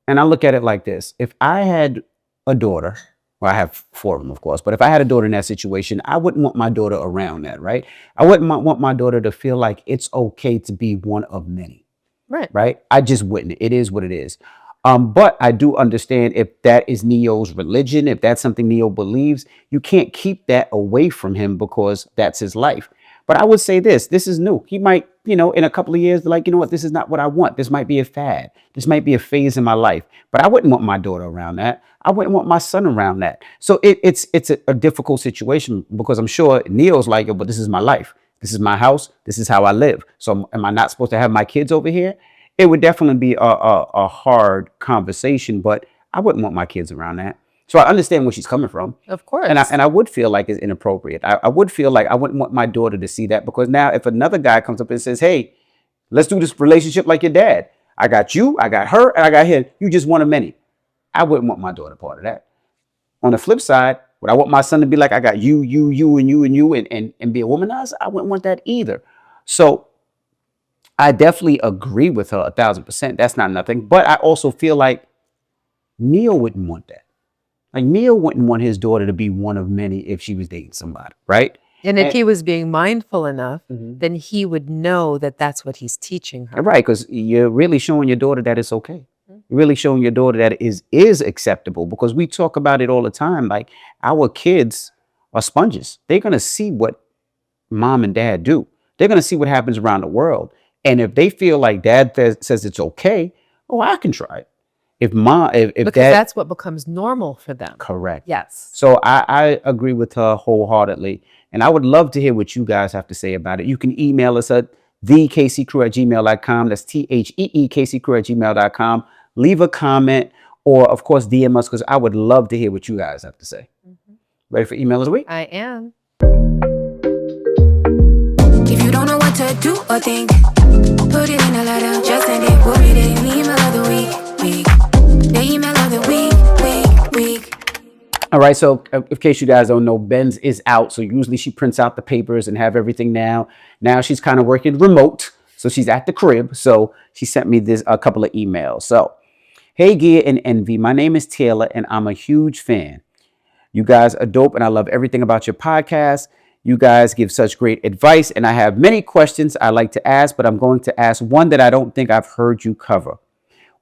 I look at it like this. If I had a daughter, well, I have 4 of them, of course, but if I had a daughter in that situation, I wouldn't want my daughter around that, right? I wouldn't want my daughter to feel like it's okay to be one of many. Right? I just wouldn't. It is what it is. But I do understand if that is Neo's religion, if that's something Neo believes, you can't keep that away from him because that's his life. But I would say this is new. He might, in a couple of years, be like, you know what, this is not what I want. This might be a fad. This might be a phase in my life. But I wouldn't want my daughter around that. I wouldn't want my son around that. So it's a difficult situation because I'm sure Neo's like, but this is my life. This is my house. This is how I live. So am I not supposed to have my kids over here? It would definitely be a hard conversation, but I wouldn't want my kids around that. So I understand where she's coming from. Of course. And I would feel like it's inappropriate. I would feel like I wouldn't want my daughter to see that because now if another guy comes up and says, hey, let's do this relationship like your dad. I got you, I got her, and I got him. You just one of many. I wouldn't want my daughter part of that. On the flip side, would I want my son to be like, I got you, and you, and you, and be a womanizer? I wouldn't want that either. So I definitely agree with her 1,000%. That's not nothing. But I also feel like Neo wouldn't want that. Like Neo wouldn't want his daughter to be one of many if she was dating somebody, right? And if he was being mindful enough, then he would know that that's what he's teaching her. Right, because you're really showing your daughter that it's okay. You're really showing your daughter that it is acceptable because we talk about it all the time. Like our kids are sponges. They're going to see what mom and dad do. They're going to see what happens around the world. And if they feel like dad says it's okay, I can try it. Because that's what becomes normal for them. Correct. Yes. So I agree with her wholeheartedly. And I would love to hear what you guys have to say about it. You can email us at thekccrew@gmail.com. That's THEEKCCrew@gmail.com. Leave a comment or, of course, DM us because I would love to hear what you guys have to say. Ready for email of the week? I am. If you don't know what to do or think, put it in a letter, just send it, we'll read it. Email of the week. The email of the week. All right, so in case you guys don't know, Benz is out. So usually she prints out the papers and have everything now. Now she's kind of working remote. So she's at the crib. So she sent me a couple of emails. So, hey, Gia and Envy, my name is Taylor and I'm a huge fan. You guys are dope and I love everything about your podcast. You guys give such great advice and I have many questions I like to ask, but I'm going to ask one that I don't think I've heard you cover.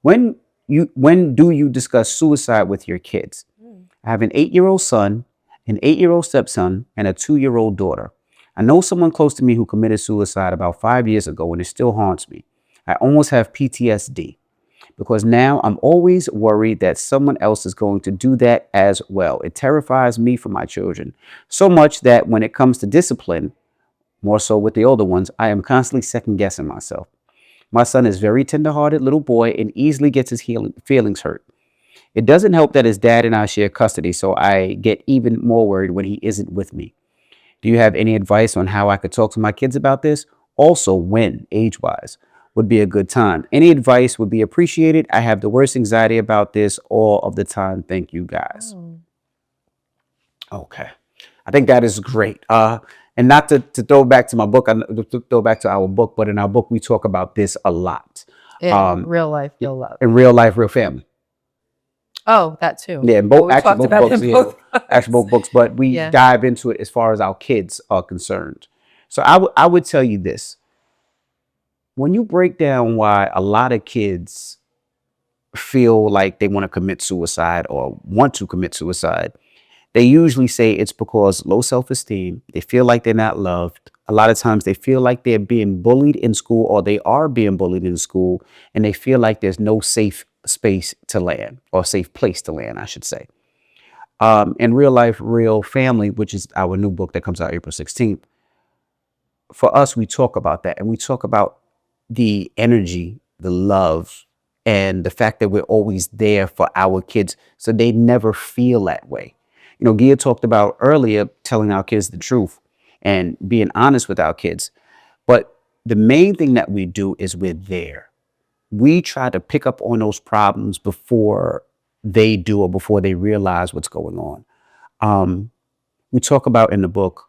When do you discuss suicide with your kids? I have an 8-year-old son, an 8-year-old stepson, and a 2-year-old daughter. I know someone close to me who committed suicide about 5 years ago and it still haunts me. I almost have PTSD because now I'm always worried that someone else is going to do that as well. It terrifies me for my children so much that when it comes to discipline, more so with the older ones, I am constantly second guessing myself. My son is a very tender-hearted little boy and easily gets his feelings hurt. It doesn't help that his dad and I share custody, so I get even more worried when he isn't with me. Do you have any advice on how I could talk to my kids about this? Also, when, age-wise, would be a good time? Any advice would be appreciated. I have the worst anxiety about this all of the time. Thank you, guys. Okay. I think that is great. And not to throw back to my book, to throw back to our book, but in our book, we talk about this a lot. In real life, real love. In real life, real family. Oh, that too. Yeah, both books, but we dive into it as far as our kids are concerned. So I would tell you this. When you break down why a lot of kids feel like they want to commit suicide or want to commit suicide, they usually say it's because low self-esteem, they feel like they're not loved, A lot of times they feel like they're being bullied in school, or they are being bullied in school, and they feel like there's no safe space to land, or safe place to land, I should say. In Real Life, Real Family, which is our new book that comes out April 16th, for us, we talk about that, and we talk about the energy, the love, and the fact that we're always there for our kids so they never feel that way. Gia talked about earlier telling our kids the truth and being honest with our kids. But the main thing that we do is we're there. We try to pick up on those problems before they do, or before they realize what's going on. We talk about in the book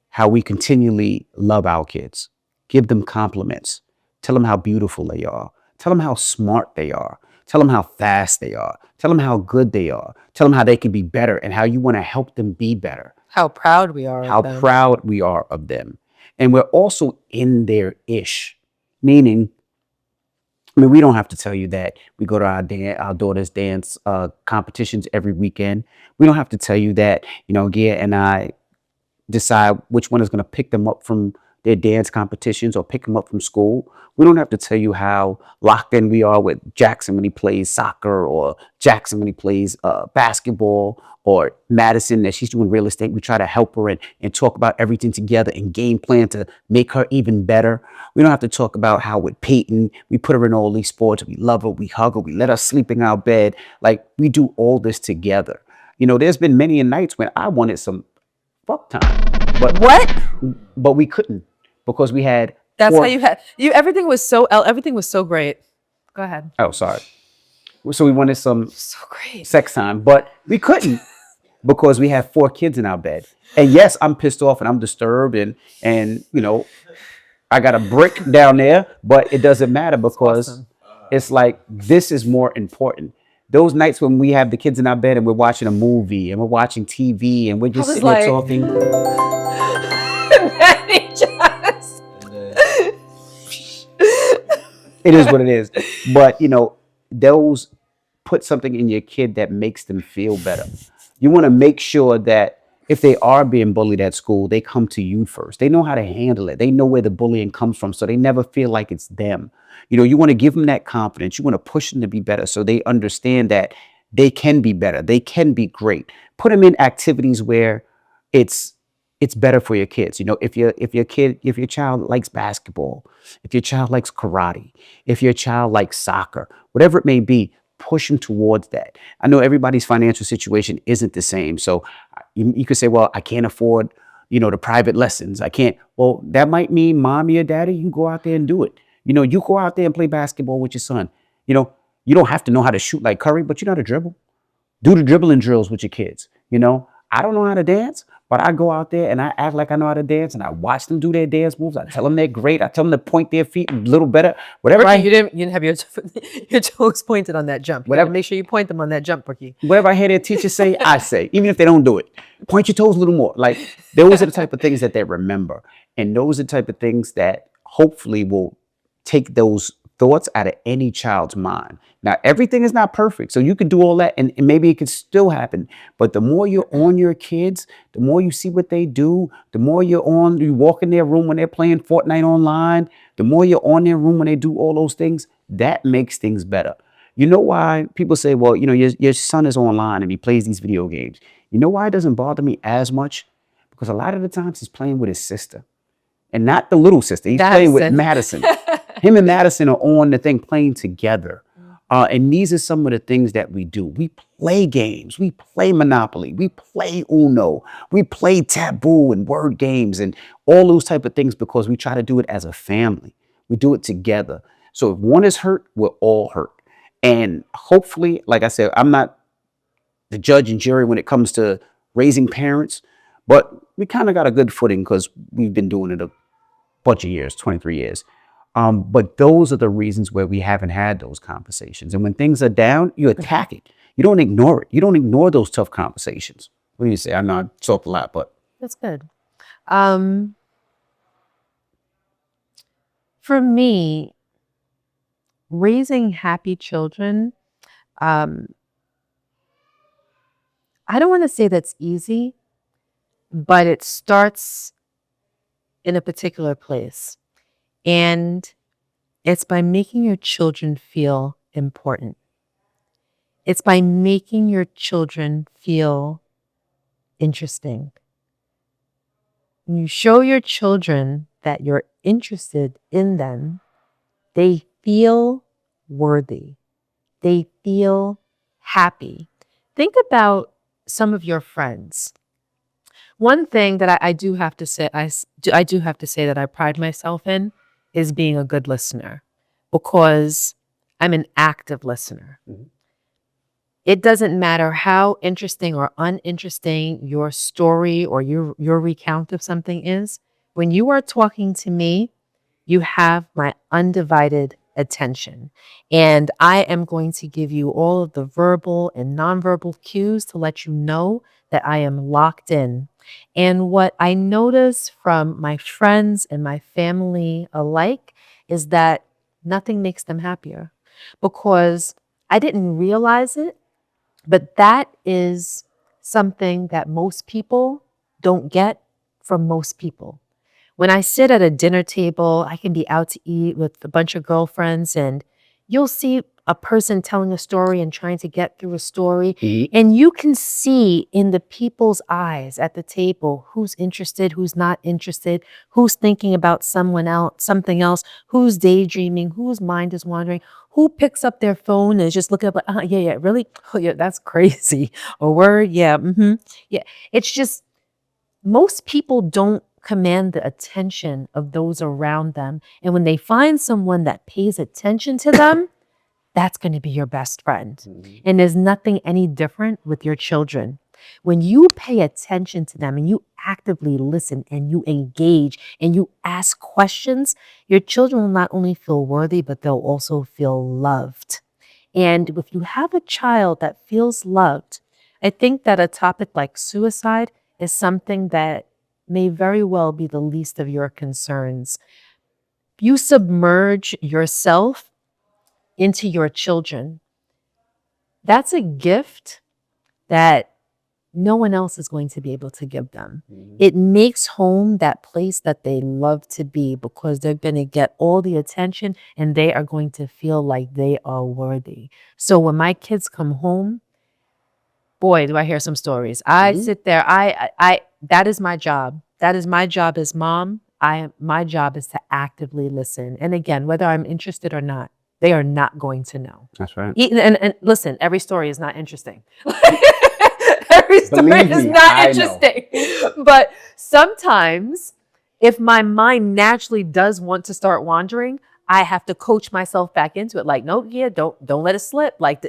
how we continually love our kids, give them compliments, tell them how beautiful they are, tell them how smart they are, tell them how fast they are, tell them how good they are, tell them how they can be better and how you want to help them be better. How proud we are How of them. proud we are of them. And we're also in their ish, meaning, we don't have to tell you that we go to our daughter's dance competitions every weekend. We don't have to tell you that, Gia and I decide which one is going to pick them up from their dance competitions or pick them up from school. We don't have to tell you how locked in we are with Jackson when he plays soccer, or Jackson when he plays basketball, or Madison that she's doing real estate. We try to help her and talk about everything together and game plan to make her even better. We don't have to talk about how with Peyton, we put her in all these sports. We love her. We hug her. We let her sleep in our bed. Like, we do all this together. There's been many nights when I wanted some fuck time. But What? But we couldn't, because we had That's four. how everything was so great. Go ahead. Oh, sorry. So we wanted some So great. sex time, but we couldn't because we have 4 kids in our bed. And yes, I'm pissed off and I'm disturbed, and I got a brick down there, but it doesn't matter because awesome. It's like, this is more important. Those nights when we have the kids in our bed and we're watching a movie and we're watching TV and we're just sitting there talking. It is what it is. But, those put something in your kid that makes them feel better. You want to make sure that if they are being bullied at school, they come to you first. They know how to handle it. They know where the bullying comes from, so they never feel like it's them. You want to give them that confidence. You want to push them to be better so they understand that they can be better. They can be great. Put them in activities where it's better for your kids. If your child likes basketball, if your child likes karate, if your child likes soccer, whatever it may be, push them towards that. I know everybody's financial situation isn't the same. So you could say, well, I can't afford, the private lessons. I can't. Well, that might mean mommy or daddy, you go out there and do it. You go out there and play basketball with your son. You don't have to know how to shoot like Curry, but you know how to dribble. Do the dribbling drills with your kids. I don't know how to dance, but I go out there and I act like I know how to dance, and I watch them do their dance moves. I tell them they're great. I tell them to point their feet a little better. Whatever. Ricky, you didn't have your toes pointed on that jump. Whatever. Make sure you point them on that jump, Ricky. Whatever I hear their teacher say, I say, even if they don't do it. Point your toes a little more. Like, those are the type of things that they remember, and those are the type of things that hopefully will take those thoughts out of any child's mind. Now, everything is not perfect, so you could do all that, and maybe it could still happen. But the more you're on your kids, the more you see what they do, the more you walk in their room when they're playing Fortnite online, the more you're on their room when they do all those things, that makes things better. You know why people say, well, your son is online and he plays these video games. You know why it doesn't bother me as much? Because a lot of the times he's playing with his sister, and not the little sister. He's playing with Madison. Him and Madison are on the thing playing together. And these are some of the things that we do. We play games. We play Monopoly. We play Uno. We play Taboo and word games and all those type of things because we try to do it as a family. We do it together. So if one is hurt, we're all hurt. And hopefully, like I said, I'm not the judge and jury when it comes to raising parents, but we kind of got a good footing because we've been doing it a bunch of years, 23 years. But those are the reasons where we haven't had those conversations. And when things are down, you attack it. You don't ignore it. You don't ignore those tough conversations. What do you say? I know I talk a lot, but. That's good. For me, raising happy children, I don't want to say that's easy, but it starts in a particular place. And it's by making your children feel important. It's by making your children feel interesting. When you show your children that you're interested in them, they feel worthy. They feel happy. Think about some of your friends. One thing that I do have to say, I do have to say that I pride myself in is being a good listener, because I'm an active listener. It doesn't matter how interesting or uninteresting your story or your recount of something is. When you are talking to me, you have my undivided attention. And I am going to give you all of the verbal and nonverbal cues to let you know that I am locked in. And what I notice from my friends and my family alike is that nothing makes them happier, because I didn't realize it, but that is something that most people don't get from most people. When I sit at a dinner table, I can be out to eat with a bunch of girlfriends, and you'll see a person telling a story and trying to get through a story. And you can see in the people's eyes at the table who's interested, who's not interested, who's thinking about someone else, something else, who's daydreaming, whose mind is wandering, who picks up their phone and is just looking up like, yeah, really? Oh, yeah, that's crazy. Or word, yeah, yeah. It's just, most people don't command the attention of those around them. And when they find someone that pays attention to them, that's going to be your best friend. And there's nothing any different with your children. When you pay attention to them and you actively listen and you engage and you ask questions, your children will not only feel worthy, but they'll also feel loved. And if you have a child that feels loved, I think that a topic like suicide is something that may very well be the least of your concerns. You submerge yourself into your children. That's a gift that no one else is going to be able to give them. It makes home that place that they love to be, because they're going to get all the attention and they are going to feel like they are worthy. So when my kids come home, boy, do I hear some stories. I sit there, that is my job. That is my job as mom. My job is to actively listen. And again, whether I'm interested or not, they are not going to know. That's right. And listen, every story is not interesting. Every story is not interesting. But sometimes, if my mind naturally does want to start wandering, I have to coach myself back into it. Like, no, yeah, don't let it slip. Like,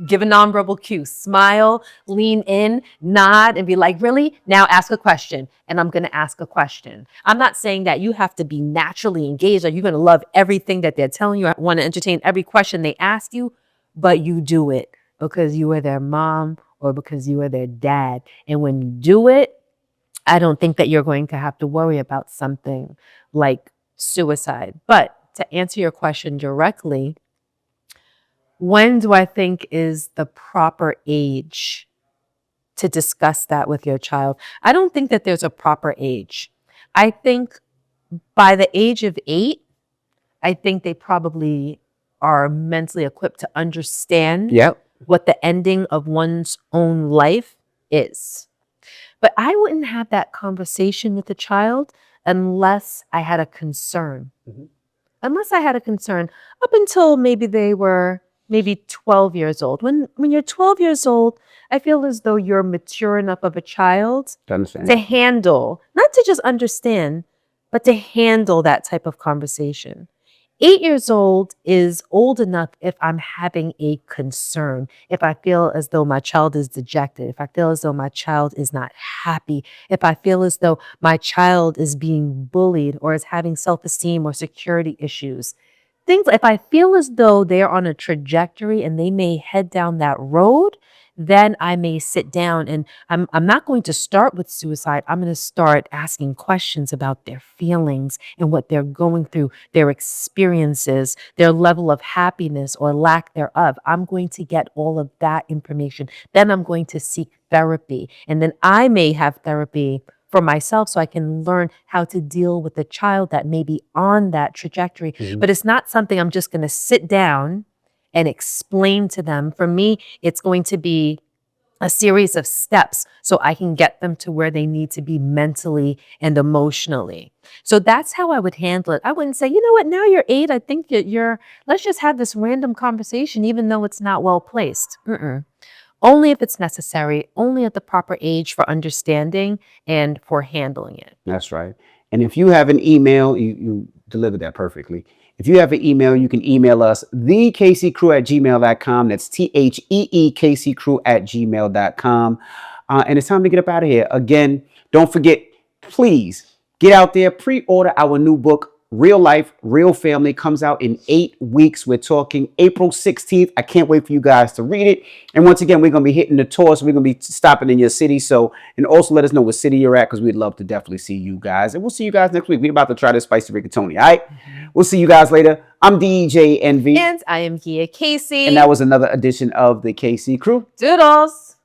give a nonverbal cue, smile, lean in, nod, and be like, really? Now ask a question. And I'm going to ask a question. I'm not saying that you have to be naturally engaged or you're going to love everything that they're telling you. I want to entertain every question they ask you, but you do it because you are their mom or because you are their dad. And when you do it, I don't think that you're going to have to worry about something like suicide. But to answer your question directly, when do I think is the proper age to discuss that with your child? I don't think that there's a proper age. I think by the age of 8, I think they probably are mentally equipped to understand what the ending of one's own life is. But I wouldn't have that conversation with the child unless I had a concern. Unless I had a concern up until maybe they were 12 years old. When you're 12 years old, I feel as though you're mature enough of a child to handle, not to just understand, but to handle that type of conversation. 8 years old is old enough if I'm having a concern, if I feel as though my child is dejected, if I feel as though my child is not happy, if I feel as though my child is being bullied or is having self-esteem or security issues. If I feel as though they're on a trajectory and they may head down that road, then I may sit down and I'm not going to start with suicide. I'm going to start asking questions about their feelings and what they're going through, their experiences, their level of happiness or lack thereof. I'm going to get all of that information. Then I'm going to seek therapy. And then I may have therapy for myself so I can learn how to deal with the child that may be on that trajectory. But it's not something I'm just going to sit down and explain to them. For me, it's going to be a series of steps so I can get them to where they need to be mentally and emotionally. So that's how I would handle it. I wouldn't say, you know what, now you're 8, I think that let's just have this random conversation, even though it's not well placed. Only if it's necessary, only at the proper age for understanding and for handling it. That's right. And if you have an email, you delivered that perfectly. If you have an email, you can email us, thekcrew@gmail.com. That's THEEKCrew@gmail.com. And it's time to get up out of here. Again, don't forget, please get out there, pre-order our new book, Real Life, Real Family. Comes out in 8 weeks. We're talking April 16th. I can't wait for you guys to read it. And once again, we're going to be hitting the tour. So we're going to be stopping in your city. So, and also let us know what city you're at, because we'd love to definitely see you guys. And we'll see you guys next week. We're about to try this spicy rigatoni. All right. We'll see you guys later. I'm DJ Envy. And I am Gia Casey. And that was another edition of the KC Crew. Doodles.